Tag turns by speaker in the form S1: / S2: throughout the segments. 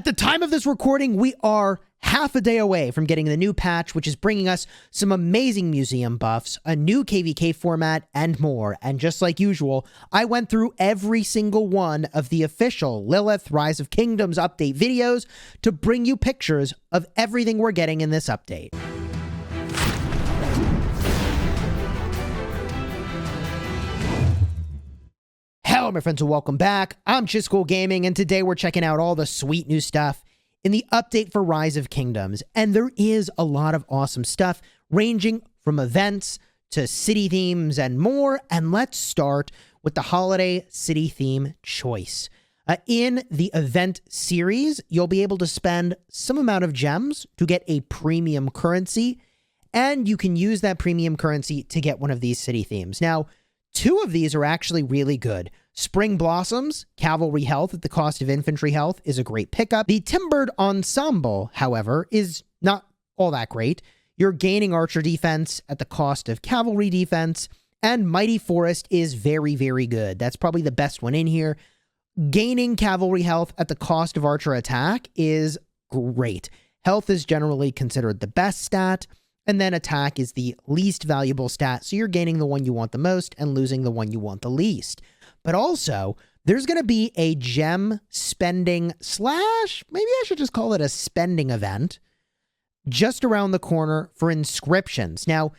S1: At the time of this recording, we are half a day away from getting the new patch, which is bringing us some amazing museum buffs, a new KvK format, and more. And just like usual, I went through every single one of the official Lilith Rise of Kingdoms update videos to bring you pictures of everything we're getting in this update. Hello, my friends, and welcome back. I'm Chisgule Gaming, and today we're checking out all the sweet new stuff in the update for Rise of Kingdoms. And there is a lot of awesome stuff, ranging from events to city themes and more. And let's start with the holiday city theme choice. In the event series, you'll be able to spend some amount of gems to get a premium currency, and you can use that premium currency to get one of these city themes. Now, two of these are actually really good. Spring Blossoms, Cavalry Health at the cost of Infantry Health, is a great pickup. The Timbered Ensemble, however, is not all that great. You're gaining Archer Defense at the cost of Cavalry Defense, and Mighty Forest is very, very good. That's probably the best one in here. Gaining Cavalry Health at the cost of Archer Attack is great. Health is generally considered the best stat, and then Attack is the least valuable stat, so you're gaining the one you want the most and losing the one you want the least. But also, there's going to be a gem spending slash, maybe I should just call it a spending event, just around the corner for inscriptions. Now,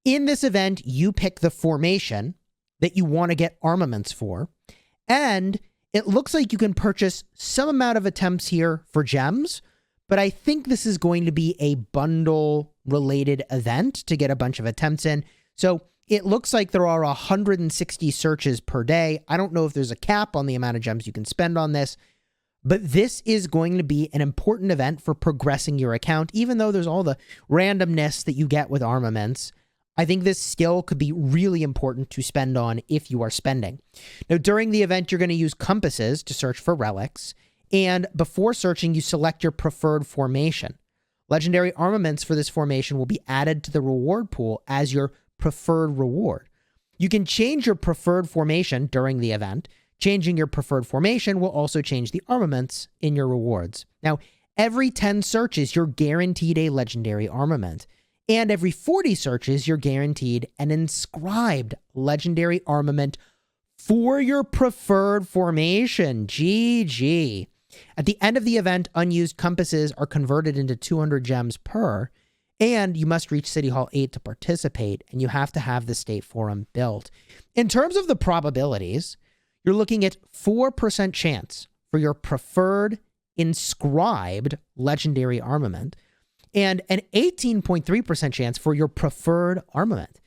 S1: in this event, you pick the formation that you want to get armaments for, and it looks like you can purchase some amount of attempts here for gems, but I think this is going to be a bundle-related event to get a bunch of attempts in. So it looks like there are 160 searches per day. I don't know if there's a cap on the amount of gems you can spend on this, but this is going to be an important event for progressing your account. Even though there's all the randomness that you get with armaments, I think this still could be really important to spend on if you are spending. Now, during the event, you're going to use compasses to search for relics, and before searching, you select your preferred formation. Legendary armaments for this formation will be added to the reward pool as your preferred reward. You can change your preferred formation during the event. Changing your preferred formation will also change the armaments in your rewards. Now, every 10 searches, you're guaranteed a legendary armament. And every 40 searches, you're guaranteed an inscribed legendary armament for your preferred formation. GG. At the end of the event, unused compasses are converted into 200 gems per, and you must reach City Hall 8 to participate, and you have to have the State Forum built. In terms of the probabilities, you're looking at 4% chance for your preferred inscribed legendary armament, and an 18.3% chance for your preferred armament.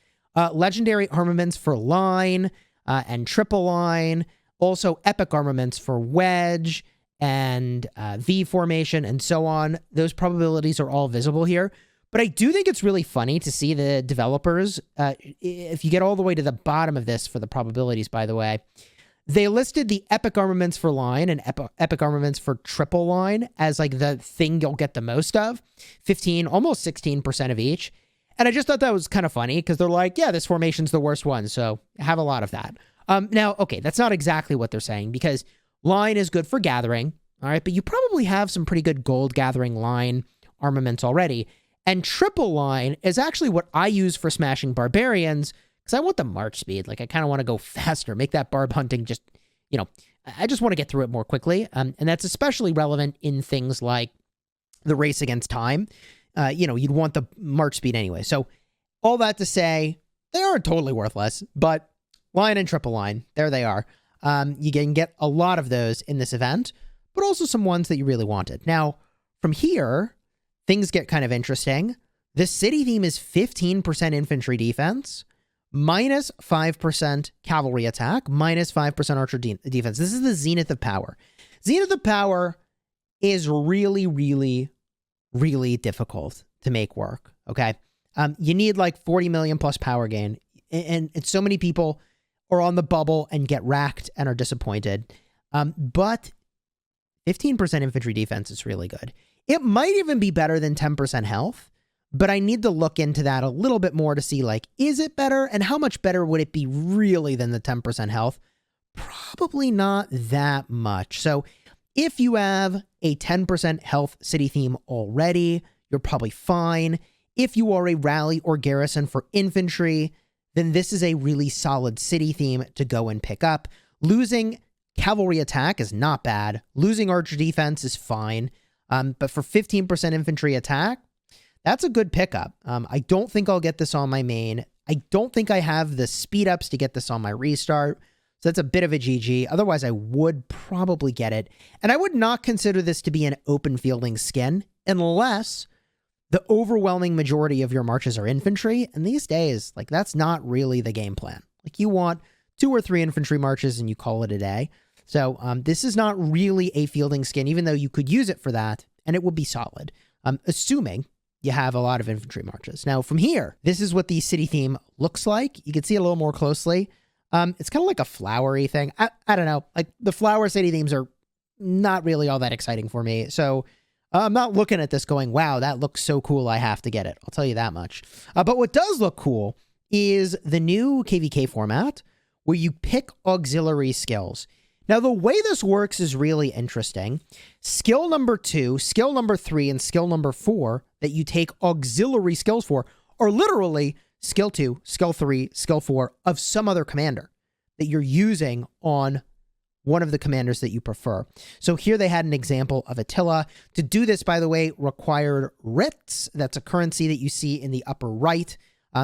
S1: Legendary armaments for line and triple line, also epic armaments for wedge and V formation and so on. Those probabilities are all visible here. But I do think it's really funny to see the developers, if you get all the way to the bottom of this for the probabilities, by the way, they listed the epic armaments for line and epic armaments for triple line as like the thing you'll get the most of, 15, almost 16% of each. And I just thought that was kind of funny because they're like, yeah, this formation's the worst one, so have a lot of that. Now, okay, that's not exactly what they're saying because line is good for gathering, all right, but you probably have some pretty good gold gathering line armaments already. And triple line is actually what I use for smashing barbarians because I want the march speed. Like, I kind of want to go faster, make that barb hunting just, you know, I just want to get through it more quickly. And that's especially relevant in things like the race against time. You know, you'd want the march speed anyway. So all that to say, they aren't totally worthless, but line and triple line, there they are. You can get a lot of those in this event, but also some ones that you really wanted. Now, from here, things get kind of interesting. The city theme is 15% infantry defense, minus 5% cavalry attack, minus 5% archer defense. This is the Zenith of Power. Zenith of Power is really, really, really difficult to make work, okay? You need like 40 million plus power gain, and so many people are on the bubble and get racked and are disappointed. But 15% infantry defense is really good. It might even be better than 10% health, but I need to look into that a little bit more to see, like, is it better? And how much better would it be really than the 10% health? Probably not that much. So If you have a 10% health city theme already, you're probably fine. If you are a rally or garrison for infantry, then this is a really solid city theme to go and pick up. Losing cavalry attack is not bad. Losing archer defense is fine. But for 15% infantry attack, that's a good pickup. I don't think I'll get this on my main. I don't think I have the speed ups to get this on my restart. So that's a bit of a GG. Otherwise, I would probably get it. And I would not consider this to be an open fielding skin unless the overwhelming majority of your marches are infantry. And these days, like, that's not really the game plan. Like, you want 2 or 3 infantry marches and you call it a day. So this is not really a fielding skin, even though you could use it for that and it would be solid, assuming you have a lot of infantry marches. Now, from here, this is what the city theme looks like. You can see it a little more closely. It's kind of like a flowery thing. I don't know. Like, the flower city themes are not really all that exciting for me. So I'm not looking at this going, wow, that looks so cool, I have to get it. I'll tell you that much. But what does look cool is the new KvK format where you pick auxiliary skills. Now, the way this works is really interesting. Skill number 2, skill number 3, and skill number 4 that you take auxiliary skills for are literally skill 2, skill 3, skill 4 of some other commander that you're using on one of the commanders that you prefer. So here they had an example of Attila. To do this, by the way, required writs. That's a currency that you see in the upper right.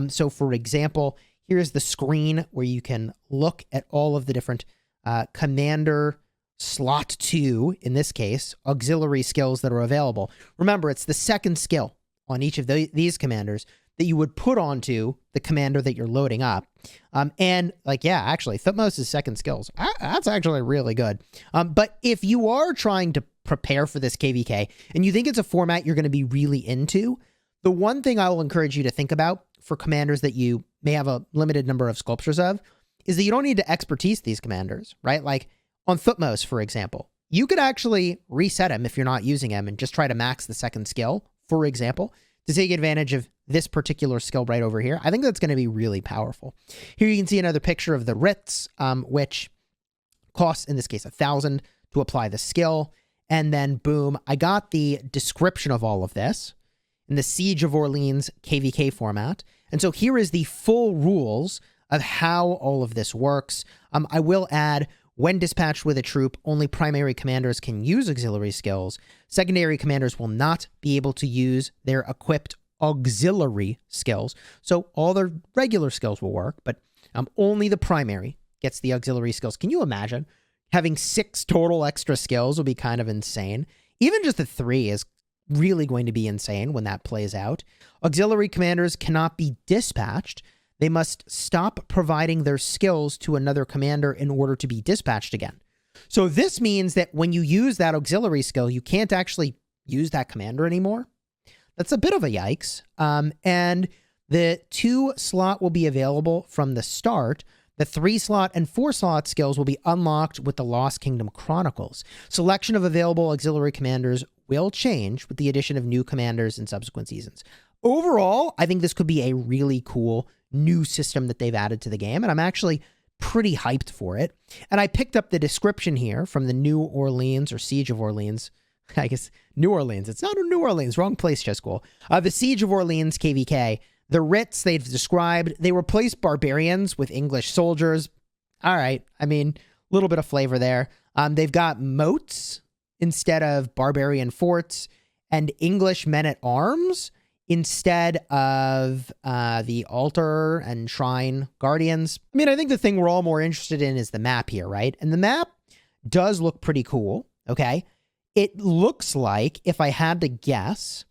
S1: So for example, here's the screen where you can look at all of the different commander slot 2, in this case, auxiliary skills that are available. Remember, it's the second skill on each of these commanders that you would put onto the commander that you're loading up. And like, yeah, actually, Thutmose' second skills, that's actually really good. But if you are trying to prepare for this KvK and you think it's a format you're going to be really into, the one thing I will encourage you to think about for commanders that you may have a limited number of sculptures of is that you don't need to expertise these commanders, right? Like on Thutmose, for example, you could actually reset him if you're not using him and just try to max the second skill, for example, to take advantage of this particular skill right over here. I think that's going to be really powerful. Here you can see another picture of the writs, which costs, in this case, 1,000 to apply the skill. And then boom, I got the description of all of this in the Siege of Orleans KvK format. And so here is the full rules of how all of this works. I will add, when dispatched with a troop, only primary commanders can use auxiliary skills. Secondary commanders will not be able to use their equipped auxiliary skills. So all their regular skills will work, but only the primary gets the auxiliary skills. Can you imagine? Having 6 total extra skills will be kind of insane. Even just the 3 is really going to be insane when that plays out. Auxiliary commanders cannot be dispatched. They must stop providing their skills to another commander in order to be dispatched again. So this means that when you use that auxiliary skill, you can't actually use that commander anymore. That's a bit of a yikes. And the 2 slot will be available from the start. The 3 slot and 4 slot skills will be unlocked with the Lost Kingdom Chronicles. Selection of available auxiliary commanders will change with the addition of new commanders in subsequent seasons. Overall, I think this could be a really cool new system that they've added to the game, and I'm actually pretty hyped for it. And I picked up the description here from the New Orleans or Siege of Orleans. I guess New Orleans. It's not New Orleans. Wrong place, Chisgule. The Siege of Orleans KvK. The writs they've described, they replace barbarians with English soldiers. All right. I mean, a little bit of flavor there. They've got moats instead of barbarian forts and English men-at-arms instead of the altar and shrine guardians. I mean, I think the thing we're all more interested in is the map here, right? And the map does look pretty cool, okay? It looks like, if I had to guess,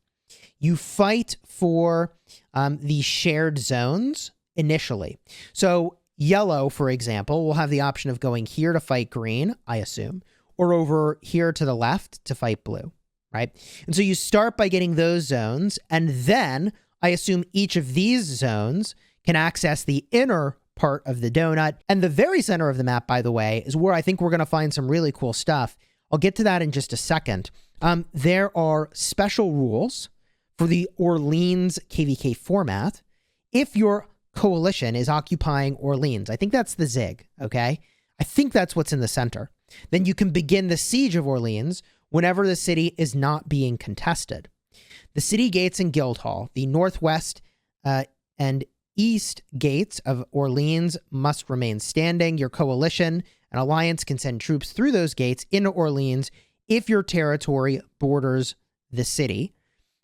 S1: you fight for the shared zones initially. So yellow, for example, will have the option of going here to fight green, I assume, or over here to the left to fight blue, right? And so you start by getting those zones, and then I assume each of these zones can access the inner part of the donut. And the very center of the map, by the way, is where I think we're going to find some really cool stuff. I'll get to that in just a second. There are special rules for the Orleans KvK format if your coalition is occupying Orleans. I think that's the Zig, okay? I think that's what's in the center. Then you can begin the siege of Orleans whenever the city is not being contested. The city gates and Guildhall, the northwest and east gates of Orleans must remain standing. Your coalition and alliance can send troops through those gates into Orleans if your territory borders the city.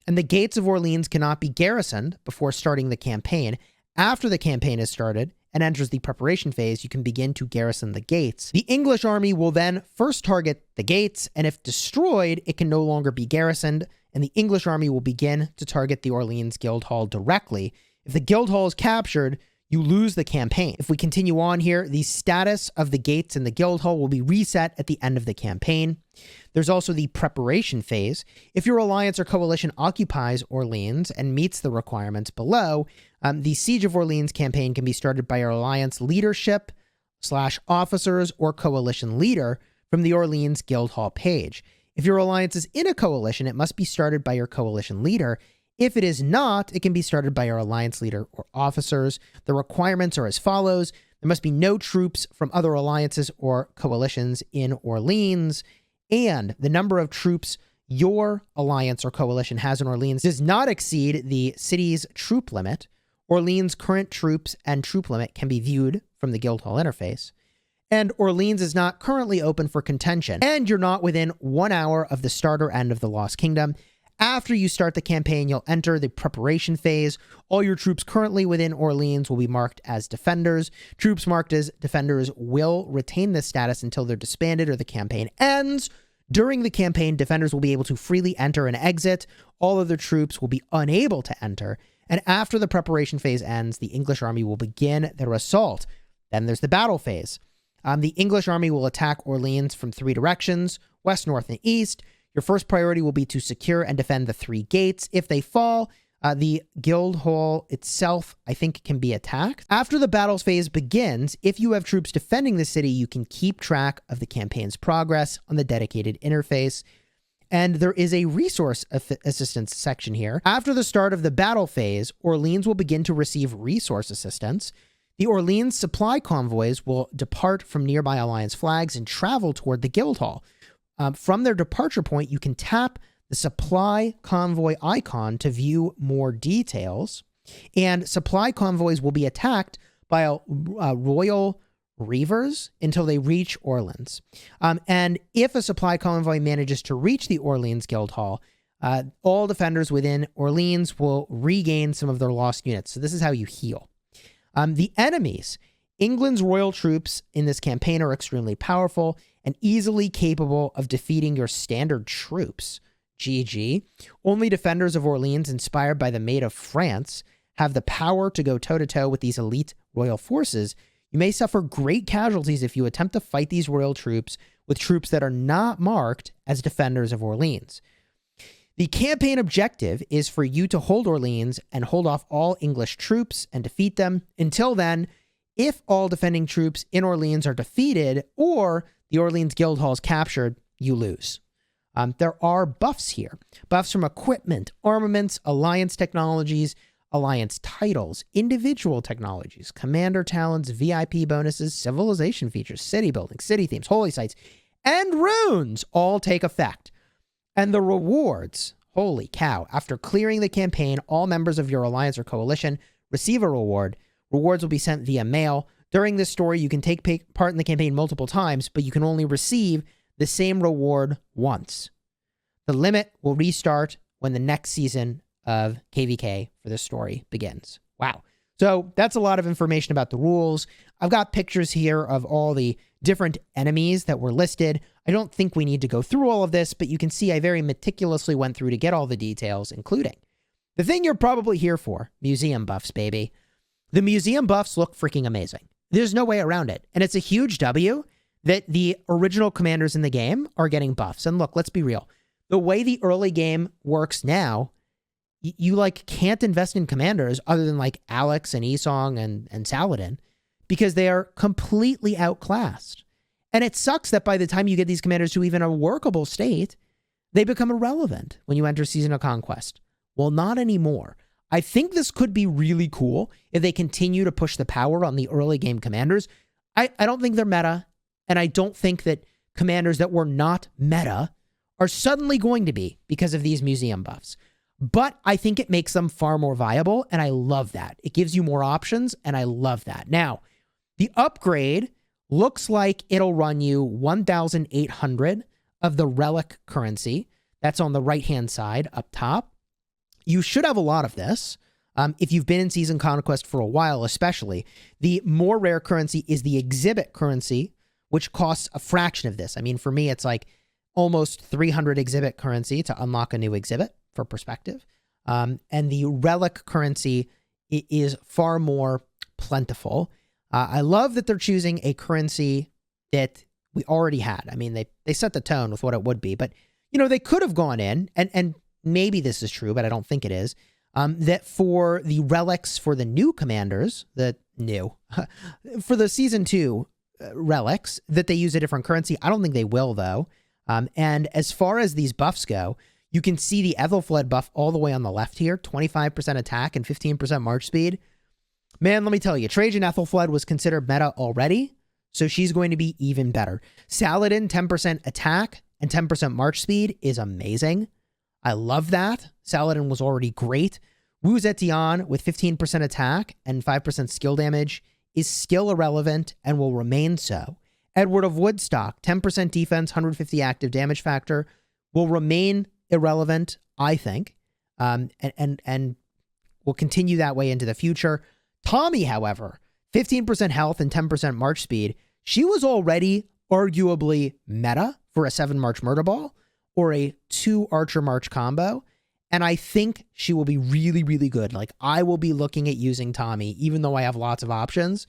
S1: And the gates of Orleans cannot be garrisoned before starting the campaign. After the campaign is started and enters the preparation phase, you can begin to garrison the gates. The English army will then first target the gates, and if destroyed, it can no longer be garrisoned, and the English army will begin to target the Orleans Guildhall directly. If the Guildhall is captured, you lose the campaign. If we continue on here, the status of the gates and the Guildhall will be reset at the end of the campaign. There's also the preparation phase. If your alliance or coalition occupies Orleans and meets the requirements below, the Siege of Orleans campaign can be started by your alliance leadership / officers or coalition leader from the Orleans Guildhall page. If your alliance is in a coalition, it must be started by your coalition leader. If it is not, it can be started by your alliance leader or officers. The requirements are as follows. There must be no troops from other alliances or coalitions in Orleans, and the number of troops your alliance or coalition has in Orleans does not exceed the city's troop limit. Orleans' current troops and troop limit can be viewed from the Guildhall interface. And Orleans is not currently open for contention, and you're not within 1 hour of the start or end of the Lost Kingdom. After you start the campaign, you'll enter the preparation phase. All your troops currently within Orleans will be marked as defenders. Troops marked as defenders will retain this status until they're disbanded or the campaign ends. During the campaign, defenders will be able to freely enter and exit. All other troops will be unable to enter. And after the preparation phase ends, the English army will begin their assault. Then there's the battle phase. The English army will attack Orleans from 3 directions, west, north, and east. Your first priority will be to secure and defend the 3 gates. If they fall, the Guildhall itself, I think, can be attacked. After the battles phase begins, if you have troops defending the city, you can keep track of the campaign's progress on the dedicated interface. And there is a resource assistance section here. After the start of the battle phase, Orleans will begin to receive resource assistance. The Orleans supply convoys will depart from nearby alliance flags and travel toward the Guildhall. From their departure point, you can tap the supply convoy icon to view more details, and supply convoys will be attacked by royal reavers until they reach Orleans. And if a supply convoy manages to reach the Orleans Guildhall, all defenders within Orleans will regain some of their lost units. So this is how you heal. The enemies. England's royal troops in this campaign are extremely powerful and easily capable of defeating your standard troops. GG. Only defenders of Orleans inspired by the Maid of France have the power to go toe-to-toe with these elite royal forces. You may suffer great casualties if you attempt to fight these royal troops with troops that are not marked as defenders of Orleans. The campaign objective is for you to hold Orleans and hold off all English troops and defeat them. Until then, if all defending troops in Orleans are defeated or the Orleans Guildhall is captured, you lose. There are buffs here. Buffs from equipment, armaments, alliance technologies, alliance titles, individual technologies, commander talents, VIP bonuses, civilization features, city building, city themes, holy sites, and runes all take effect. And the rewards, holy cow, after clearing the campaign, all members of your alliance or coalition receive a reward. Rewards will be sent via mail. During this story, you can take part in the campaign multiple times, but you can only receive the same reward once. The limit will restart when the next season of KvK for this story begins. Wow. So that's a lot of information about the rules. I've got pictures here of all the different enemies that were listed. I don't think we need to go through all of this, but you can see I very meticulously went through to get all the details, including the thing you're probably here for, museum buffs, baby. The museum buffs look freaking amazing. There's no way around it. And it's a huge W that the original commanders in the game are getting buffs. And look, let's be real. The way the early game works now, you like can't invest in commanders other than like Alex and Esong and Saladin because they are completely outclassed. And it sucks that by the time you get these commanders to even a workable state, they become irrelevant when you enter Season of Conquest. Well, not anymore. I think this could be really cool if they continue to push the power on the early game commanders. I don't think they're meta, and I don't think that commanders that were not meta are suddenly going to be because of these museum buffs. But I think it makes them far more viable, and I love that. It gives you more options, and I love that. Now, the upgrade looks like it'll run you 1,800 of the relic currency. That's on the right-hand side up top. You should have a lot of this. If you've been in Season Conquest for a while, especially, the more rare currency is the exhibit currency, which costs a fraction of this. I mean, for me, it's like almost 300 exhibit currency to unlock a new exhibit, for perspective. And the relic currency is far more plentiful. I love that they're choosing a currency that we already had. I mean, they set the tone with what it would be, but, you know, they could have gone in, and maybe this is true, but I don't think it is, that for the relics for the new commanders, for the Season 2 relics, that they use a different currency. I don't think they will, though. And as far as these buffs go, you can see the Ethelfled buff all the way on the left here, 25% attack and 15% march speed. Man, let me tell you, Trajan Ethelfled was considered meta already, so she's going to be even better. Saladin, 10% attack and 10% march speed is amazing. I love that. Saladin was already great. Wu Zetian with 15% attack and 5% skill damage is still irrelevant and will remain so. Edward of Woodstock, 10% defense, 150 active damage factor, will remain irrelevant, I think, and will continue that way into the future. Tommy, however, 15% health and 10% march speed. She was already arguably meta for a 7 March Murder Ball or a 2 Archer March combo, and I think she will be really, really good. Like, I will be looking at using Tommy, even though I have lots of options,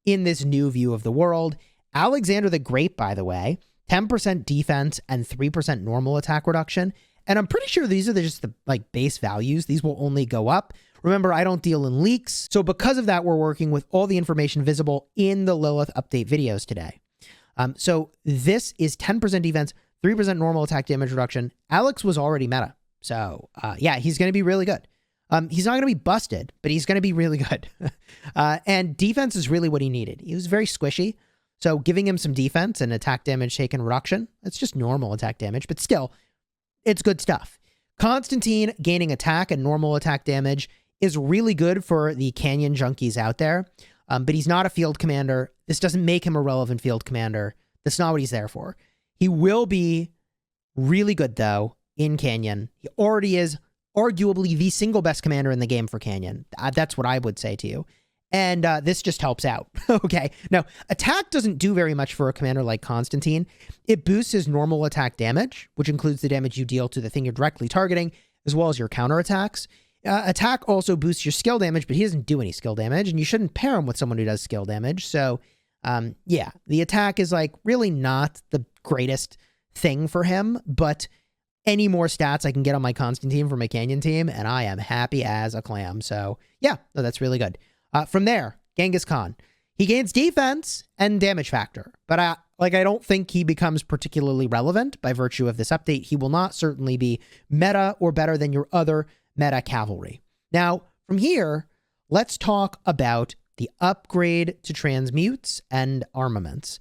S1: in this new view of the world. Alexander the Great, by the way, 10% defense and 3% normal attack reduction. And I'm pretty sure these are just the base values. These will only go up. Remember, I don't deal in leaks. So because of that, we're working with all the information visible in the Lilith update videos today. So this is 10% defense, 3% normal attack damage reduction. Alex was already meta. So yeah, he's going to be really good. He's not going to be busted, but he's going to be really good. And defense is really what he needed. He was very squishy. So giving him some defense and attack damage taken reduction, it's just normal attack damage, but still, it's good stuff. Constantine gaining attack and normal attack damage is really good for the Canyon junkies out there, but he's not a field commander. This doesn't make him a relevant field commander. That's not what he's there for. He will be really good, though, in Canyon. He already is arguably the single best commander in the game for Canyon. That's what I would say to you. And this just helps out. Okay. Now, attack doesn't do very much for a commander like Constantine. It boosts his normal attack damage, which includes the damage you deal to the thing you're directly targeting, as well as your counterattacks. Attack also boosts your skill damage, but he doesn't do any skill damage, and you shouldn't pair him with someone who does skill damage. So, yeah, the attack is really not the greatest thing for him, but any more stats I can get on my Constantine for my Canyon team, and I am happy as a clam. So, yeah, no, that's really good. From there, Genghis Khan. He gains defense and damage factor, but I don't think he becomes particularly relevant by virtue of this update. He will not certainly be meta or better than your other meta cavalry. Now, from here, let's talk about the upgrade to transmutes and armaments.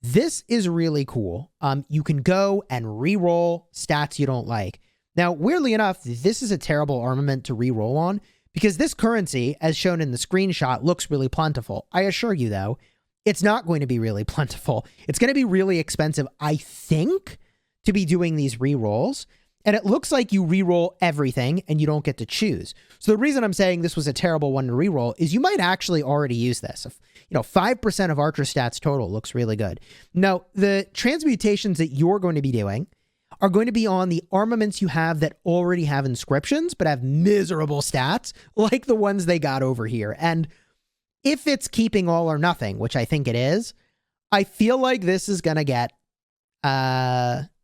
S1: This is really cool. You can go and re-roll stats you don't like. Now, weirdly enough, this is a terrible armament to re-roll on, because this currency, as shown in the screenshot, looks really plentiful. I assure you, though, it's not going to be really plentiful. It's going to be really expensive, I think, to be doing these re-rolls. And it looks like you re-roll everything and you don't get to choose. So the reason I'm saying this was a terrible one to re-roll is you might actually already use this. 5% of Archer stats total looks really good. Now, the transmutations that you're going to be doing are going to be on the armaments you have that already have inscriptions, but have miserable stats, like the ones they got over here. And if it's keeping all or nothing, which I think it is, I feel like this is going to get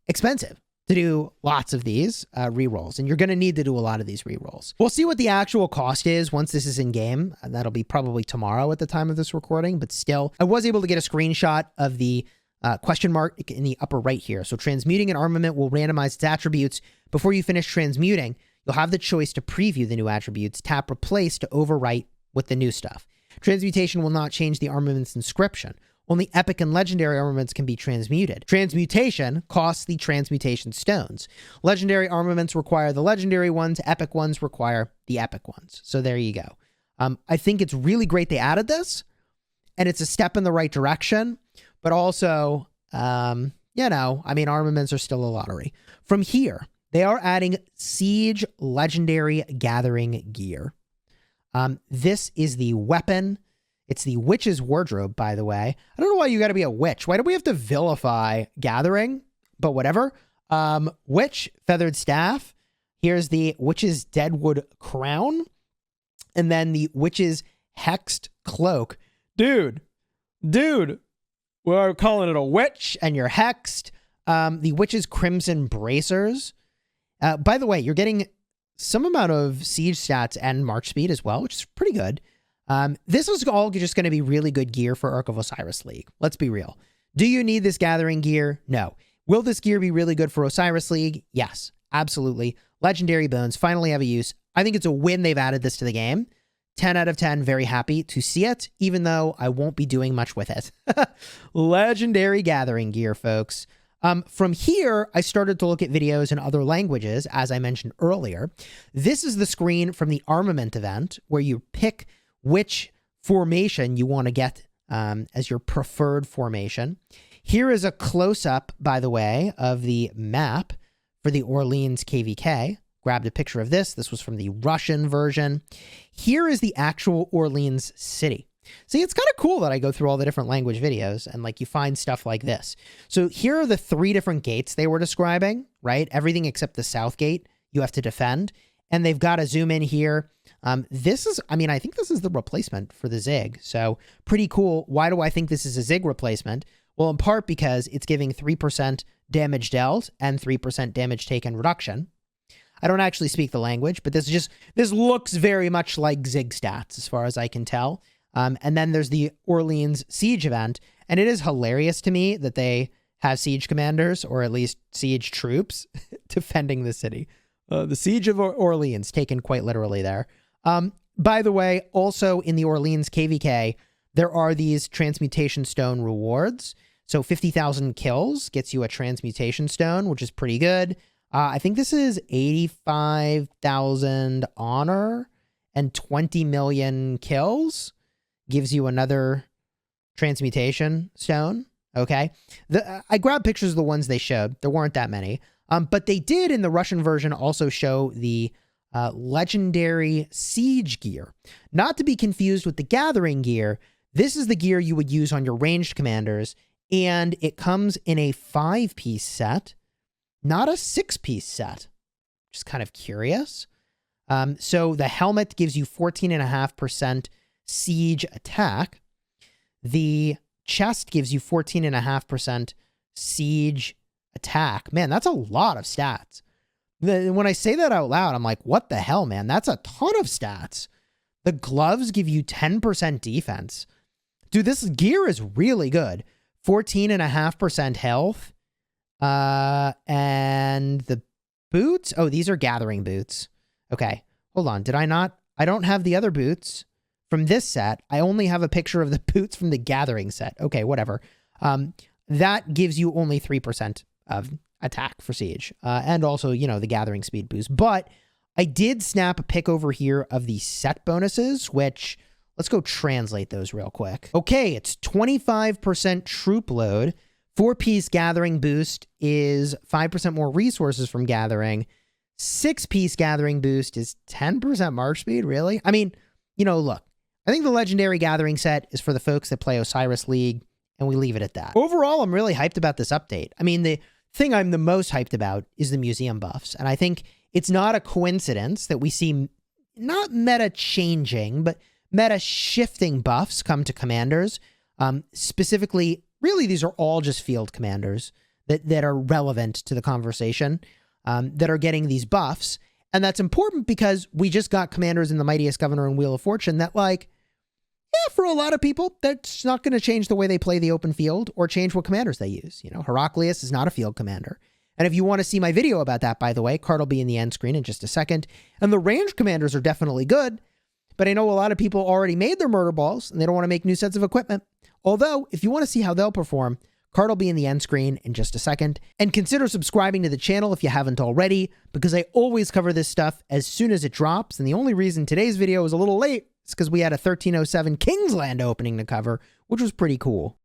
S1: expensive to do lots of these rerolls, and you're going to need to do a lot of these rerolls. We'll see what the actual cost is once this is in game. That'll be probably tomorrow at the time of this recording, but still, I was able to get a screenshot of the question mark in the upper right here. So transmuting an armament will randomize its attributes. Before you finish transmuting, you'll have the choice to preview the new attributes, tap replace to overwrite with the new stuff. Transmutation will not change the armament's inscription. Only epic and legendary armaments can be transmuted. Transmutation costs the transmutation stones. Legendary armaments require the legendary ones. Epic ones require the epic ones. So there you go. I think it's really great they added this, and it's a step in the right direction, but also, you know, I mean, armaments are still a lottery. From here, they are adding Siege Legendary Gathering Gear. This is the weapon. It's the Witch's Wardrobe, by the way. I don't know why you got to be a witch. Why do we have to vilify gathering? But whatever. Witch, Feathered Staff. Here's the Witch's Deadwood Crown. And then the Witch's Hexed Cloak. Dude. We're calling it a witch, and you're hexed. The Witch's Crimson Bracers. By the way, you're getting some amount of siege stats and march speed as well, which is pretty good. This is all just going to be really good gear for Ark of Osiris League. Let's be real. Do you need this gathering gear? No. Will this gear be really good for Osiris League? Yes, absolutely. Legendary Bones finally have a use. I think it's a win they've added this to the game. 10 out of 10, very happy to see it, even though I won't be doing much with it. Legendary gathering gear, folks. From here, I started to look at videos in other languages, as I mentioned earlier. This is the screen from the Armament event, where you pick which formation you want to get as your preferred formation. Here is a close-up, by the way, of the map for the Orleans KvK. Grabbed a picture of this. This was from the Russian version. Here is the actual Orleans city. See, it's kind of cool that I go through all the different language videos and like you find stuff like this. So here are the 3 different gates they were describing, right? Everything except the south gate you have to defend. And they've got to zoom in here. This is, I mean, I think this is the replacement for the Zig. So pretty cool. Why do I think this is a Zig replacement? Well, in part because it's giving 3% damage dealt and 3% damage taken reduction. I don't actually speak the language, but this looks very much like Zig stats as far as I can tell. And then there's the Orleans siege event. And it is hilarious to me that they have siege commanders, or at least siege troops, defending the city. The siege of Orleans, taken quite literally there. By the way, also in the Orleans KvK, there are these transmutation stone rewards. So 50,000 kills gets you a transmutation stone, which is pretty good. I think this is 85,000 honor and 20 million kills gives you another transmutation stone. Okay. I grabbed pictures of the ones they showed. There weren't that many. But they did in the Russian version also show the legendary siege gear. Not to be confused with the gathering gear. This is the gear you would use on your ranged commanders. And it comes in a 5-piece set, not a 6-piece set. Just kind of curious. So the helmet gives you 14.5% siege attack. The chest gives you 14.5% siege attack. Man, that's a lot of stats. When I say that out loud, I'm like, what the hell, man? That's a ton of stats. The gloves give you 10% defense. Dude, this gear is really good. 14.5% health. And the boots. Oh, these are gathering boots. Okay. Hold on. Did I not? I don't have the other boots from this set. I only have a picture of the boots from the gathering set. Okay, whatever. That gives you only 3% of attack for siege. And also, you know, the gathering speed boost. But I did snap a pic over here of the set bonuses, which let's go translate those real quick. Okay, it's 25% troop load. 4-piece gathering boost is 5% more resources from gathering. 6-piece gathering boost is 10% march speed, really? I mean, you know, look, I think the legendary gathering set is for the folks that play Osiris League, and we leave it at that. Overall, I'm really hyped about this update. I mean, the thing I'm the most hyped about is the museum buffs, and I think it's not a coincidence that we see not meta changing, but meta shifting buffs come to commanders. Specifically, really, these are all just field commanders that are relevant to the conversation, that are getting these buffs. And that's important because we just got commanders in the Mightiest Governor and Wheel of Fortune that, like, yeah, for a lot of people, that's not going to change the way they play the open field or change what commanders they use. You know, Heraclius is not a field commander. And if you want to see my video about that, by the way, card will be in the end screen in just a second. And the ranged commanders are definitely good, but I know a lot of people already made their murder balls and they don't want to make new sets of equipment. Although, if you want to see how they'll perform, card will be in the end screen in just a second. And consider subscribing to the channel if you haven't already, because I always cover this stuff as soon as it drops. And the only reason today's video is a little late is because we had a 1307 Kingsland opening to cover, which was pretty cool.